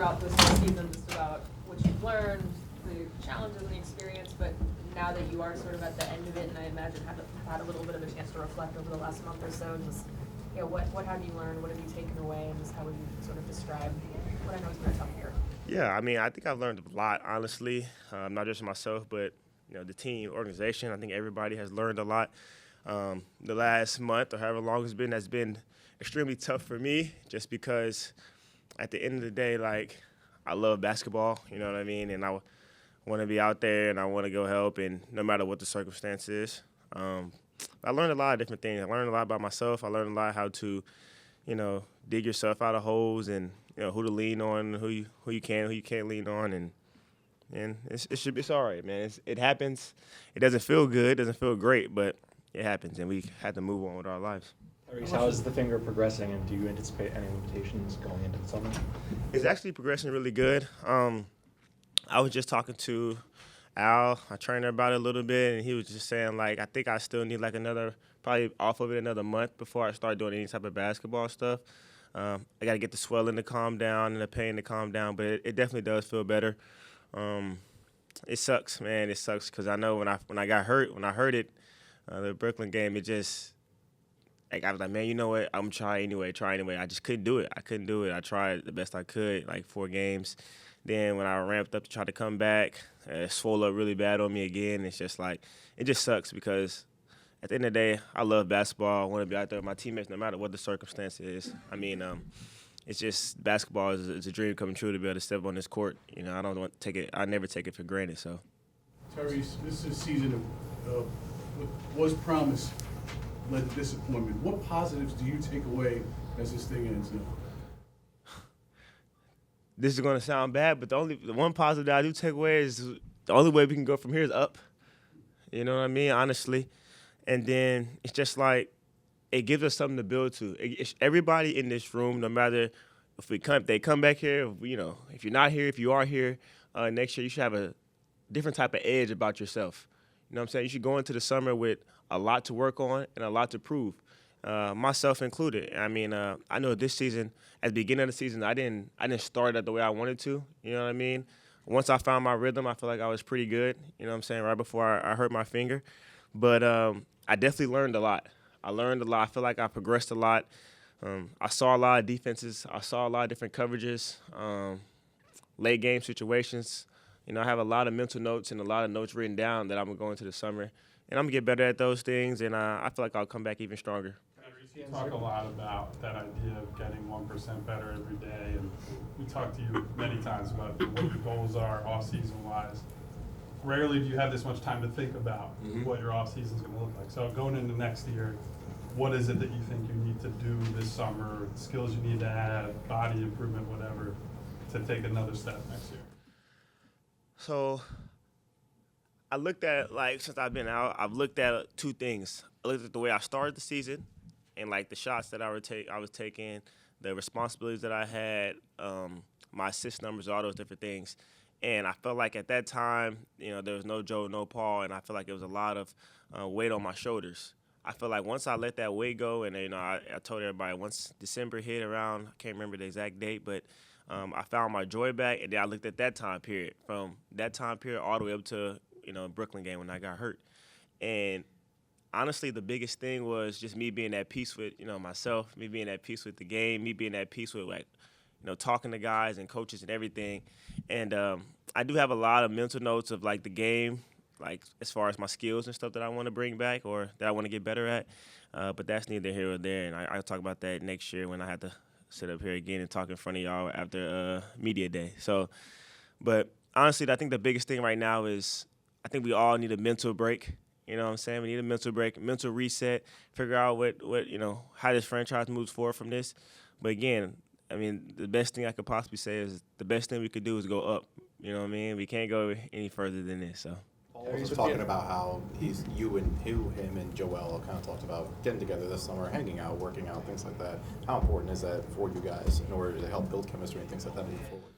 throughout this whole season just about what you've learned, the challenges and the experience, but now that you are sort of at the end of it, and I imagine have had a little bit of a chance to reflect over the last month or so, just what have you learned, what have you taken away, and just how would you sort of describe what I know has been a tough year? Yeah, I mean, I think I've learned a lot, honestly, not just myself, but the team, organization. I think everybody has learned a lot. The last month or however long it's been has been extremely tough for me, just because at the end of the day, like, I love basketball, you know what I mean, and I want to be out there and I want to go help, and no matter what the circumstance is. I learned a lot of different things. I learned a lot about myself. I learned a lot how to, dig yourself out of holes, and who to lean on, who you can't lean on, and it's all right, man. It happens. It doesn't feel good. It doesn't feel great, but it happens, and we had to move on with our lives. Tyrese, how is the finger progressing, and do you anticipate any limitations going into the summer? It's actually progressing really good. I was just talking to Al, our trainer, about it a little bit, and he was just saying, like, I think I still need like probably off of it another month before I start doing any type of basketball stuff. I got to get the swelling to calm down and the pain to calm down, but it definitely does feel better. It sucks, man. It sucks because I know when I got hurt, when I heard it, the Brooklyn game, it just, like, I was like, man, you know what? I'm try anyway. I just couldn't do it. I tried the best I could, like 4 games. Then when I ramped up to try to come back, it swole up really bad on me again. It's just like, it just sucks because at the end of the day, I love basketball. I want to be out there with my teammates no matter what the circumstance is. I mean, it's just basketball is a dream coming true to be able to step on this court. I don't want to take it. I never take it for granted. So, Tyrese, this is a season of what was promised led to disappointment. What positives do you take away as this thing ends now? This is going to sound bad, but the one positive that I do take away is the only way we can go from here is up. You know what I mean? Honestly. And then it's just like it gives us something to build to. Everybody in this room, no matter if they come back here, if you're not here, if you are here next year, you should have a different type of edge about yourself. You know what I'm saying? You should go into the summer with a lot to work on and a lot to prove. Myself included. I mean, I know this season, at the beginning of the season, I didn't start it the way I wanted to. You know what I mean? Once I found my rhythm, I feel like I was pretty good. You know what I'm saying? Right before I hurt my finger, but I definitely learned a lot. I feel like I progressed a lot. I saw a lot of defenses. I saw a lot of different coverages, late game situations. I have a lot of mental notes and a lot of notes written down that I'm going to go into the summer, and I'm going to get better at those things, and I feel like I'll come back even stronger. You talk a lot about that idea of getting 1% better every day, and we talked to you many times about what your goals are off-season wise. Rarely do you have this much time to think about what your off-season is going to look like. So going into next year, what is it that you think you need to do this summer, skills you need to add, body improvement, whatever, to take another step next year? So I looked at, since I've been out, I've looked at 2 things. I looked at the way I started the season and, the shots that I was taking, the responsibilities that I had, my assist numbers, all those different things. And I felt like at that time, there was no Joe, no Paul, and I felt like it was a lot of weight on my shoulders. I feel like once I let that weight go, and I told everybody once December hit around, I can't remember the exact date, but I found my joy back, and then I looked at that time period, from that time period all the way up to Brooklyn game when I got hurt. And honestly, the biggest thing was just me being at peace with myself, me being at peace with the game, me being at peace with talking to guys and coaches and everything. And I do have a lot of mental notes of the game, as far as my skills and stuff that I want to bring back or that I want to get better at. But that's neither here or there. And I'll talk about that next year when I have to sit up here again and talk in front of y'all after media day. So, but honestly, I think the biggest thing right now is I think we all need a mental break. You know what I'm saying? We need a mental break, mental reset, figure out what how this franchise moves forward from this. But again, I mean, the best thing I could possibly say is the best thing we could do is go up. You know what I mean? We can't go any further than this. So. He's talking about how him and Joel kind of talked about getting together this summer, hanging out, working out, things like that. How important is that for you guys in order to help build chemistry and things like that moving forward?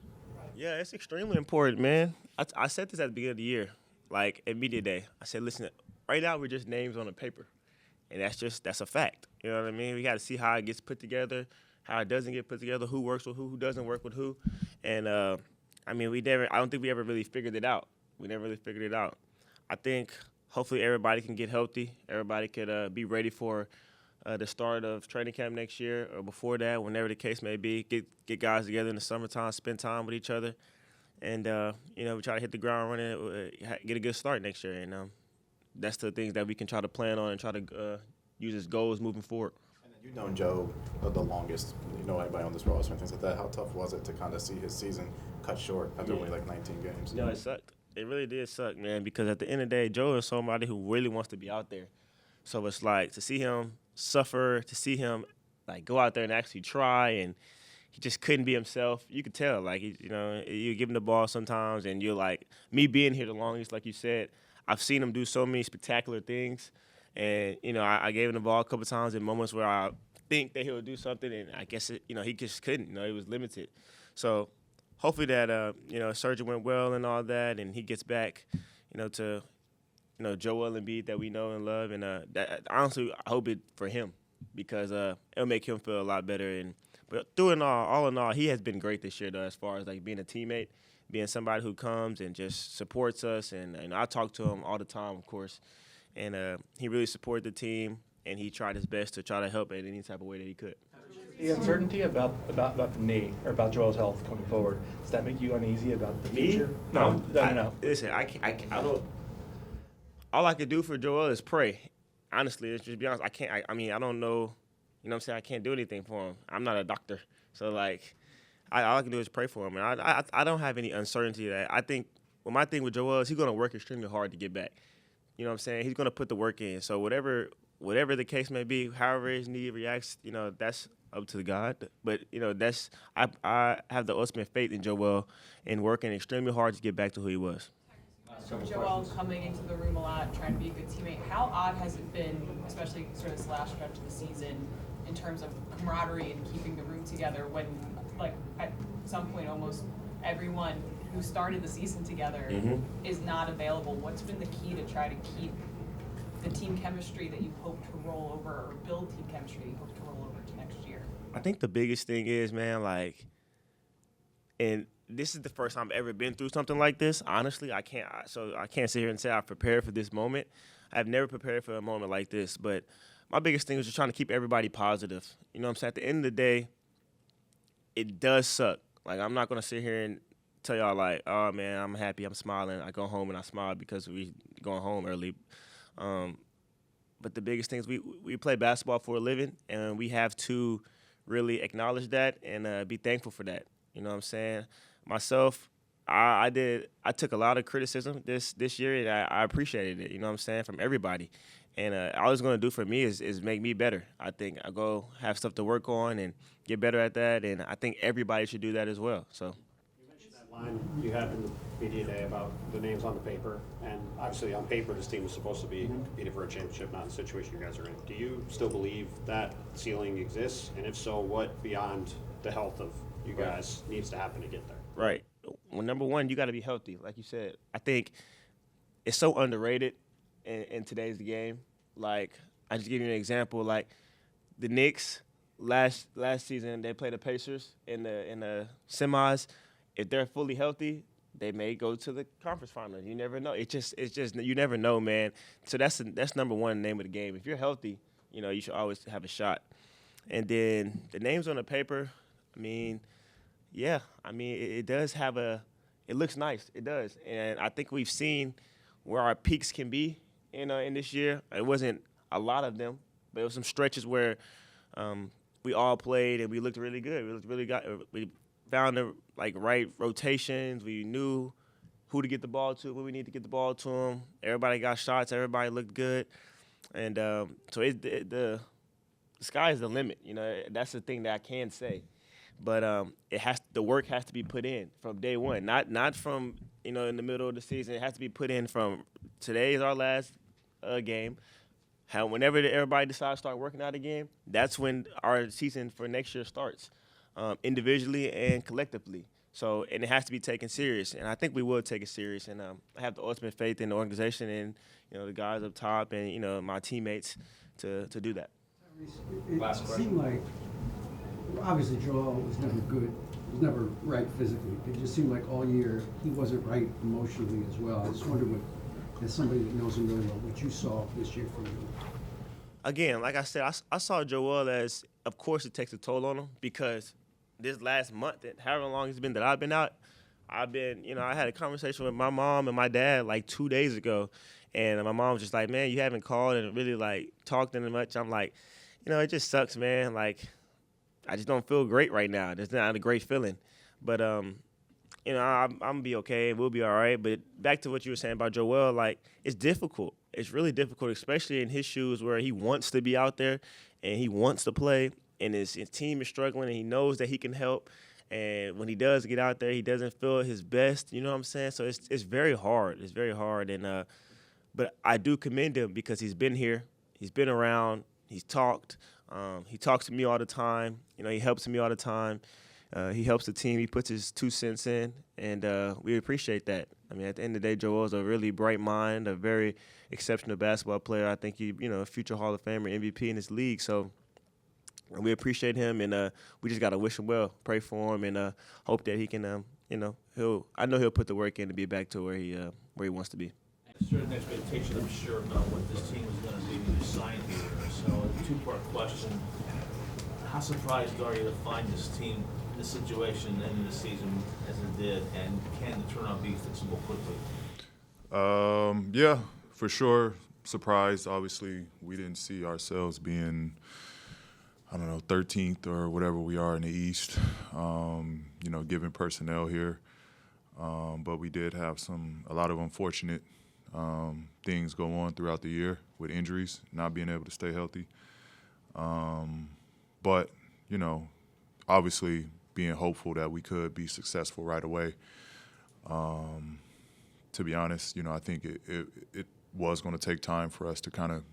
Yeah, it's extremely important, man. I said this at the beginning of the year, at media day. I said, listen, right now we're just names on a paper, and that's a fact. You know what I mean? We got to see how it gets put together how it doesn't get put together, who works with who doesn't work with who. And, I mean, I don't think we ever really figured it out. We never really figured it out. I think hopefully everybody can get healthy. Everybody could be ready for the start of training camp next year or before that, whenever the case may be. Get guys together in the summertime, spend time with each other. And, we try to hit the ground running, get a good start next year. And that's the things that we can try to plan on and try to use as goals moving forward. You've known Joe the longest, anybody on this roster and things like that. How tough was it to kind of see his season cut short after only like 19 games? No, it sucked. It really did suck, man, because at the end of the day, Joe is somebody who really wants to be out there. So it's like to see him suffer, to see him like go out there and actually try, and he just couldn't be himself. You could tell, like, you give him the ball sometimes, and you're like, me being here the longest, like you said, I've seen him do so many spectacular things. And, I gave him the ball a couple times in moments where I think that he'll do something, and I guess, he just couldn't. He was limited. So hopefully that, surgery went well and all that, and he gets back, to, Joel Embiid that we know and love. And that, honestly, I hope it for him because it'll make him feel a lot better. But through it all in all, he has been great this year, though, as far as, like, being a teammate, being somebody who comes and just supports us. And I talk to him all the time, of course. And he really supported the team, and he tried his best to try to help in any type of way that he could. The uncertainty about the knee or about Joel's health going forward, does that make you uneasy about the future? No. Listen, I don't. All I can do for Joel is pray. Honestly, let's just be honest. I don't know. You know what I'm saying? I can't do anything for him. I'm not a doctor, so like, all I can do is pray for him. And I don't have any uncertainty that I think. Well, my thing with Joel is he's going to work extremely hard to get back. You know what I'm saying? He's going to put the work in. So whatever the case may be, however his knee reacts, that's up to God. But, I have the ultimate faith in Joel and working extremely hard to get back to who he was. Joel coming into the room a lot, trying to be a good teammate. How odd has it been, especially sort of this last stretch of the season, in terms of camaraderie and keeping the room together when, like, at some point almost everyone who started the season together is not available? What's been the key to try to keep the team chemistry that you hope to roll over, or build team chemistry that you hope to roll over to next year? I think the biggest thing is, man, like, and this is the first time I've ever been through something like this. Honestly, I can't sit here and say I've prepared for this moment. I've never prepared for a moment like this. But my biggest thing is just trying to keep everybody positive. You know what I'm saying? At the end of the day, it does suck. Like, I'm not going to sit here and tell y'all, like, oh, man, I'm happy, I'm smiling. I go home and I smile because we going home early. But the biggest thing is we play basketball for a living, and we have to really acknowledge that and be thankful for that. You know what I'm saying? Myself, I took a lot of criticism this year, and I appreciated it, you know what I'm saying, from everybody. And all it's going to do for me is make me better. I think I go have stuff to work on and get better at that, and I think everybody should do that as well. So. Line you had in the media day about the names on the paper, and obviously on paper this team was supposed to be competing for a championship, not in the situation you guys are in. Do you still believe that ceiling exists? And if so, what beyond the health of you guys needs to happen to get there? Right. Well, number one, you got to be healthy, like you said. I think it's so underrated in today's game. Like, I just give you an example. Like, the Knicks last season, they played the Pacers in the semis. If they're fully healthy, they may go to the conference finals. You never know. It's just you never know, man. So that's number one name of the game. If you're healthy, you should always have a shot. And then the names on the paper, it does have it looks nice. It does. And I think we've seen where our peaks can be in this year. It wasn't a lot of them, but it was some stretches where we all played and we looked really good. We found the right rotations. We knew who to get the ball to, when we need to get the ball to them. Everybody got shots. Everybody looked good. And so the sky is the limit. That's the thing that I can say. But the work has to be put in from day one, not from in the middle of the season. It has to be put in from today is our last game. Whenever everybody decides to start working out again, that's when our season for next year starts. Individually and collectively. So, and it has to be taken serious, and I think we will take it serious. And I have the ultimate faith in the organization and the guys up top and my teammates to do that. It seemed like obviously Joel was never good, was never right physically. It just seemed like all year he wasn't right emotionally as well. I just wonder what, as somebody that knows him really well, what you saw this year from him. Again, like I said, I saw Joel as, of course, it takes a toll on him because this last month, however long it's been that I've been out, I had a conversation with my mom and my dad like 2 days ago, and my mom was just like, man, you haven't called and really like talked in much. I'm like, it just sucks, man. Like, I just don't feel great right now. It's not a great feeling, but I'm gonna be okay. We'll be all right. But back to what you were saying about Joel, like, it's difficult. It's really difficult, especially in his shoes where he wants to be out there and he wants to play, and his team is struggling, and he knows that he can help. And when he does get out there, he doesn't feel his best. You know what I'm saying? So it's very hard. It's very hard. And but I do commend him because he's been here, he's been around, he's talked. He talks to me all the time. He helps me all the time. He helps the team. He puts his 2 cents in, and we appreciate that. I mean, at the end of the day, Joel's a really bright mind, a very exceptional basketball player. I think a future Hall of Famer, MVP in this league. So we appreciate him, and we just gotta wish him well, pray for him, and hope that he can, I know he'll put the work in to be back to where he wants to be. A certain expectation, I'm sure, about what this team is going to be when you sign here. So, a two-part question: how surprised are you to find this team in this situation ending the season as it did, and can the turnaround be fixable quickly? Yeah, for sure. Surprised. Obviously, we didn't see ourselves being, 13th or whatever we are in the East, given personnel here. But we did have a lot of unfortunate things go on throughout the year with injuries, not being able to stay healthy. But, obviously being hopeful that we could be successful right away. To be honest, I think it was going to take time for us to kind of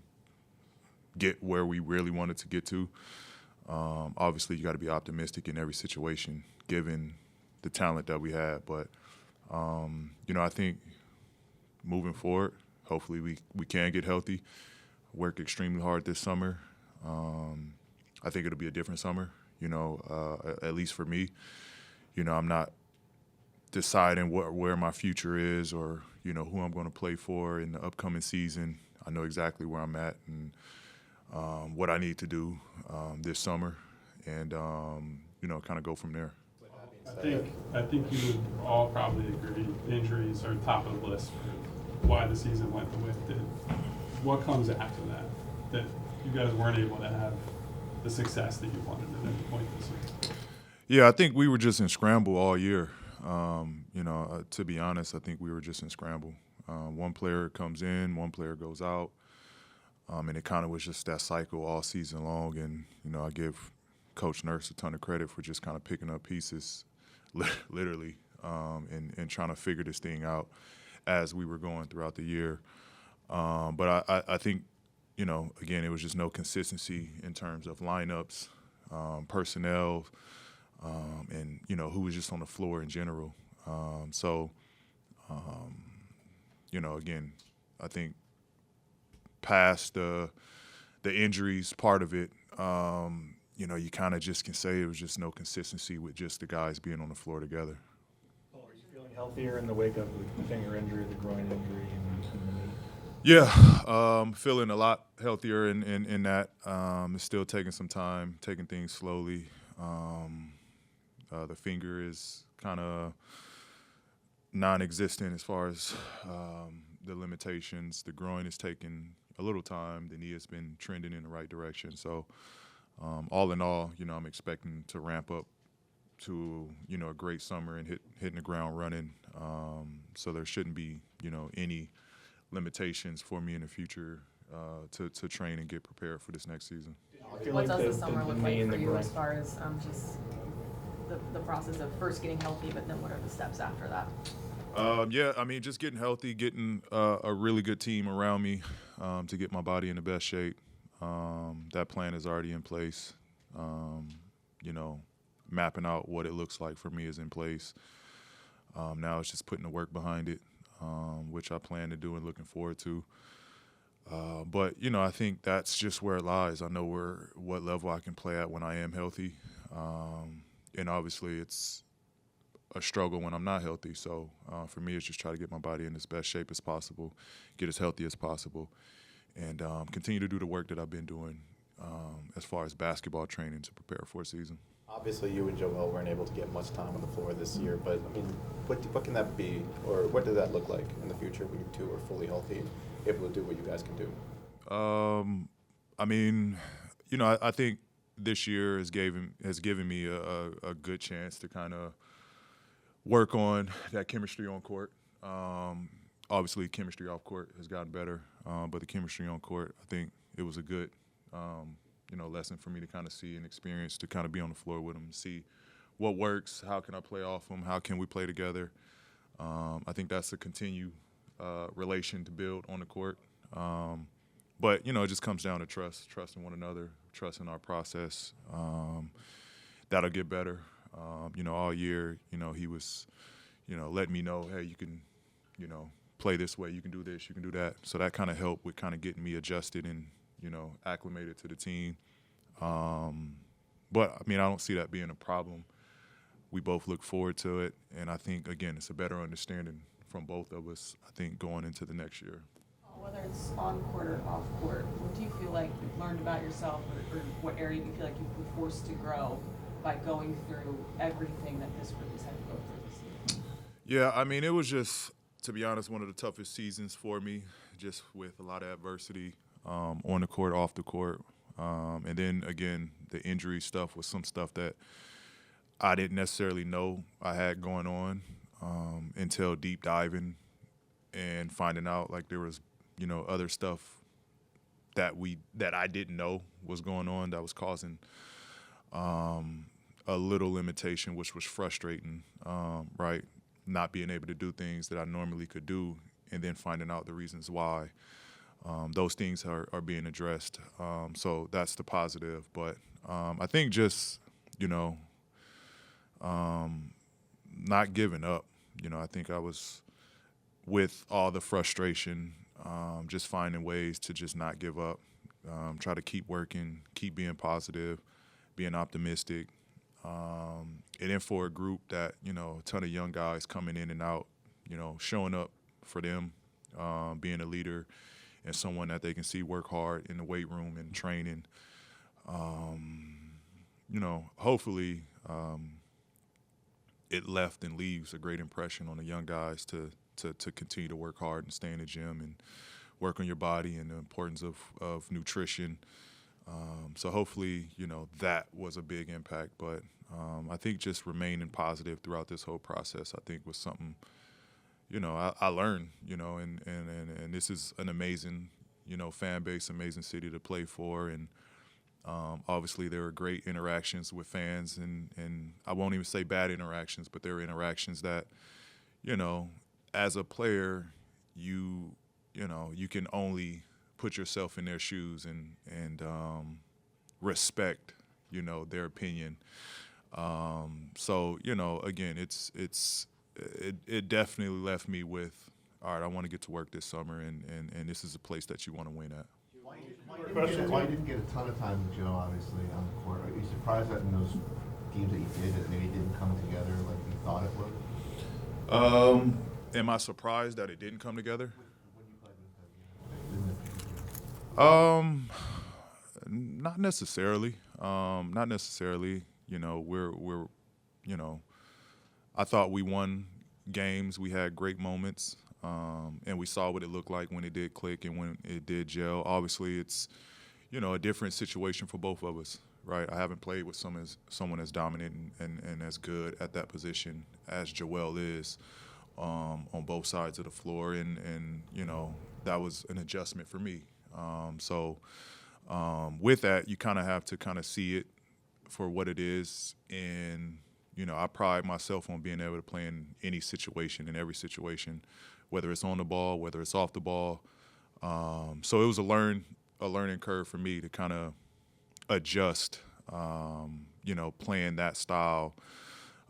get where we really wanted to get to. Obviously, you got to be optimistic in every situation, given the talent that we had. But, I think moving forward, hopefully we can get healthy, work extremely hard this summer. I think it'll be a different summer, at least for me. I'm not deciding where my future is or, who I'm going to play for in the upcoming season. I know exactly where I'm at and what I need to do this summer and, kind of go from there. I think you would all probably agree injuries are top of the list for why the season went the way it did. What comes after that you guys weren't able to have the success that you wanted at any point this year? Yeah, I think we were just in scramble all year. To be honest, I think we were just in scramble. One player comes in, one player goes out, and it kind of was just that cycle all season long. And, I give Coach Nurse a ton of credit for just kind of picking up pieces, literally, and trying to figure this thing out as we were going throughout the year. But I think, again, it was just no consistency in terms of lineups, personnel, and, who was just on the floor in general. Again, I think past the injuries part of it, you kind of just can say it was just no consistency with just the guys being on the floor together. Paul, are you feeling healthier in the wake of the finger injury, the groin injury, and the knee? Yeah, feeling a lot healthier in that. It's still taking some time, taking things slowly. The finger is kind of non-existent as far as the limitations. The groin is taking a little time. The knee has been trending in the right direction. So all in all, I'm expecting to ramp up to, a great summer and hitting the ground running. So there shouldn't be, any limitations for me in the future to train and get prepared for this next season. What does the summer look like for you as far as just the process of first getting healthy, but then what are the steps after that? Just getting healthy, getting a really good team around me to get my body in the best shape. That plan is already in place. Mapping out what it looks like for me is in place. Now it's just putting the work behind it, which I plan to do and looking forward to. But I think that's just where it lies. I know what level I can play at when I am healthy. And obviously it's a struggle when I'm not healthy. So for me, it's just try to get my body in as best shape as possible, get as healthy as possible, and continue to do the work that I've been doing as far as basketball training to prepare for a season. Obviously, you and Joel weren't able to get much time on the floor this year, but I mean, what can that be, or what does that look like in the future when you two are fully healthy and able to do what you guys can do? I mean, you know, I think this year has given me a good chance to kind of work on that chemistry on court. Obviously, chemistry off court has gotten better, but the chemistry on court, I think it was a good, lesson for me to kind of see and experience, to kind of be on the floor with them, see what works, how can I play off them, how can we play together. I think that's a continued relation to build on the court. But, it just comes down to trust in one another, trust in our process. That'll get better. All year, he was, letting me know, hey, you can, play this way, you can do this, you can do that. So that kind of helped with kind of getting me adjusted and, acclimated to the team. But, I don't see that being a problem. We both look forward to it. And I think, again, it's a better understanding from both of us, I think, going into the next year. Whether it's on court or off court, what do you feel like you've learned about yourself, or what area do you feel like you've been forced to grow by going through everything that this group has had to go through this season? Yeah, it was just, to be honest, one of the toughest seasons for me, just with a lot of adversity on the court, off the court. And then, again, the injury stuff was some stuff that I didn't necessarily know I had going on until deep diving and finding out like there was, other stuff that I didn't know was going on that was causing a little limitation, which was frustrating, right? Not being able to do things that I normally could do, and then finding out the reasons why. Those things are being addressed. So that's the positive. But I think just, not giving up. I think I was, with all the frustration, just finding ways to just not give up, try to keep working, keep being positive, being optimistic. And then for a group that, a ton of young guys coming in and out, showing up for them, being a leader and someone that they can see work hard in the weight room and training. Hopefully it left and leaves a great impression on the young guys to continue to work hard and stay in the gym and work on your body and the importance of nutrition. So hopefully, that was a big impact. But I think just remaining positive throughout this whole process, I think, was something, I learned, and this is an amazing, fan base, amazing city to play for. And obviously there were great interactions with fans, and I won't even say bad interactions, but there were interactions that, as a player, you can only put yourself in their shoes and respect, their opinion. So, again, it definitely left me with, all right, I want to get to work this summer, and this is a place that you want to win at. Why didn't get a ton of time with Joe, obviously, on the court? Are you surprised that in those games that you did, that maybe it didn't come together like you thought it would? Am I surprised that it didn't come together? When you played with them? Not necessarily. Not necessarily. We're I thought we won games. We had great moments, and we saw what it looked like when it did click and when it did gel. Obviously, it's a different situation for both of us, right? I haven't played with someone as dominant and as good at that position as Joel is on both sides of the floor, and that was an adjustment for me. So with that, you kind of have to kind of see it for what it is, and I pride myself on being able to play in any situation, in every situation, whether it's on the ball, whether it's off the ball. So it was a learning curve for me to kind of adjust, playing that style.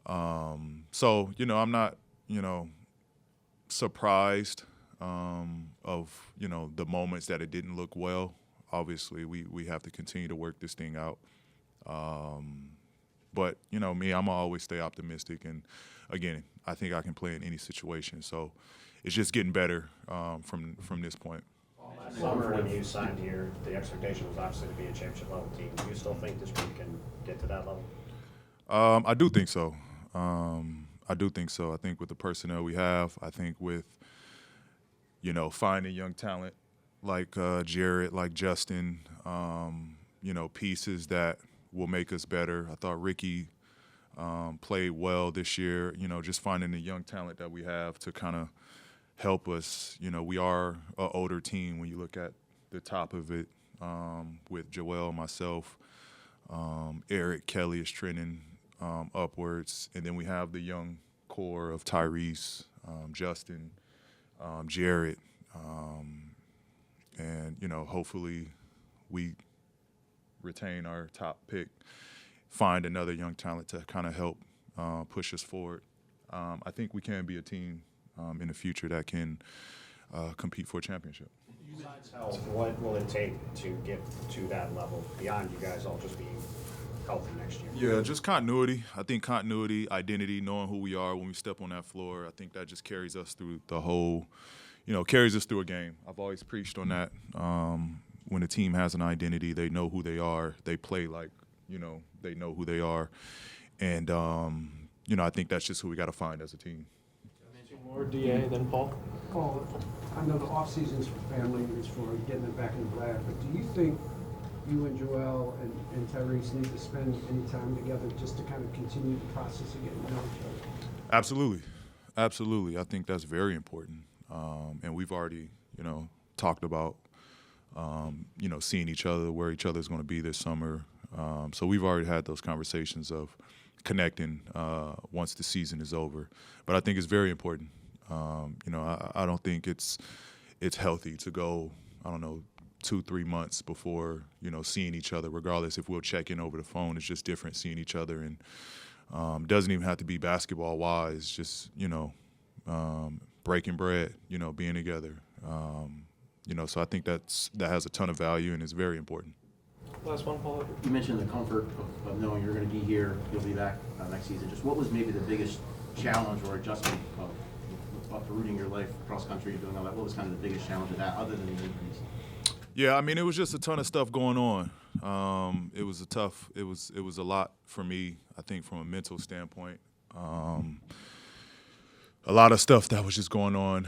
So I'm not, surprised of the moments that it didn't look well. Obviously, we have to continue to work this thing out. But, you know, me, I'm always stay optimistic. And, again, I think I can play in any situation. So it's just getting better from this point. Last summer when you signed here, the expectation was obviously to be a championship level team. Do you still think this group can get to that level? I do think so. I do think so. I think with the personnel we have, I think with, you know, finding young talent like Jarrett, like Justin, you know, pieces that will make us better. I thought Ricky played well this year, you know, just finding the young talent that we have to kind of help us. You know, we are an older team when you look at the top of it with Joel, myself, Eric, Kelly is trending upwards. And then we have the young core of Tyrese, Justin, Jarrett. And, you know, hopefully we retain our top pick, find another young talent to kind of help push us forward. I think we can be a team in the future that can compete for a championship. Besides health, what will it take to get to that level beyond you guys all just being healthy next year? Yeah, just continuity. I think continuity, identity, knowing who we are when we step on that floor, I think that just carries us through the whole, you know, carries us through a game. I've always preached on that. When a team has an identity, they know who they are. They play like, you know, they know who they are. And, you know, I think that's just who we got to find as a team. More DA than Paul? Paul, I know the off-season's for family, it's for getting them back in the lab, but do you think you and Joel and Tyrese need to spend any time together just to kind of continue the process of getting to know each other? Absolutely. Absolutely. I think that's very important. And we've already, you know, talked about, you know, seeing each other, where each other's going to be this summer. So we've already had those conversations of connecting once the season is over. But I think it's very important. You know, I don't think it's healthy to go, I don't know, 2-3 months before, you know, seeing each other, regardless if we'll check in over the phone. It's just different seeing each other. And doesn't even have to be basketball-wise, just, you know, breaking bread, you know, being together. You know, so I think that has a ton of value and is very important. Last one, Paul. You mentioned the comfort of knowing you're going to be here, you'll be back next season. Just what was maybe the biggest challenge or adjustment of uprooting your life cross country, doing all that? What was kind of the biggest challenge of that, other than the injuries? Yeah, I mean, it was just a ton of stuff going on. It was a lot for me, I think, from a mental standpoint. A lot of stuff that was just going on,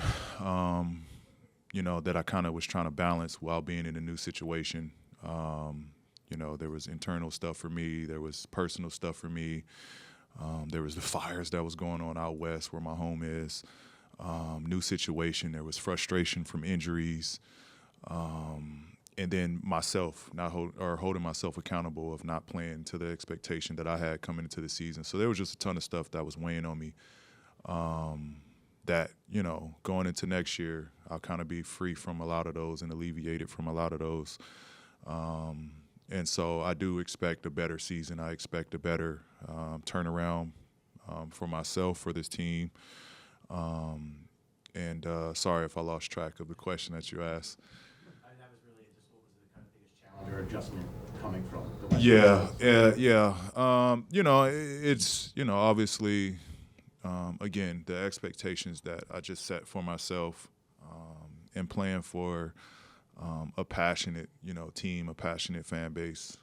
you know, that I kind of was trying to balance while being in a new situation. You know, there was internal stuff for me. There was personal stuff for me. There was the fires that was going on out west where my home is. New situation. There was frustration from injuries. And then myself holding myself accountable of not playing to the expectation that I had coming into the season. So there was just a ton of stuff that was weighing on me. That, you know, going into next year, I'll kind of be free from a lot of those and alleviated from a lot of those. And so I do expect a better season. I expect a better turnaround for myself, for this team. And sorry if I lost track of the question that you asked. That was really just what was the kind of biggest challenge or adjustment coming from the West? Yeah. You know, it's, you know, obviously, again, the expectations that I just set for myself and playing for a passionate, you know, team, a passionate fan base.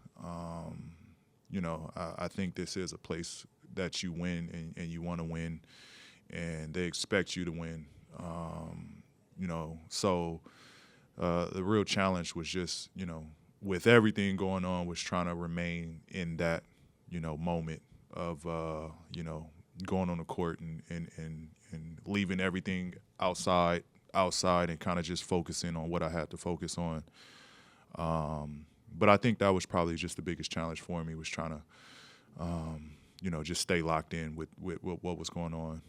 You know, I think this is a place that you win and you want to win, and they expect you to win. You know, so the real challenge was just, you know, with everything going on, was trying to remain in that, you know, moment of, you know, going on the court and leaving everything outside and kind of just focusing on what I had to focus on. But I think that was probably just the biggest challenge for me, was trying to, you know, just stay locked in with what was going on.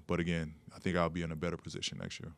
But again, I think I'll be in a better position next year.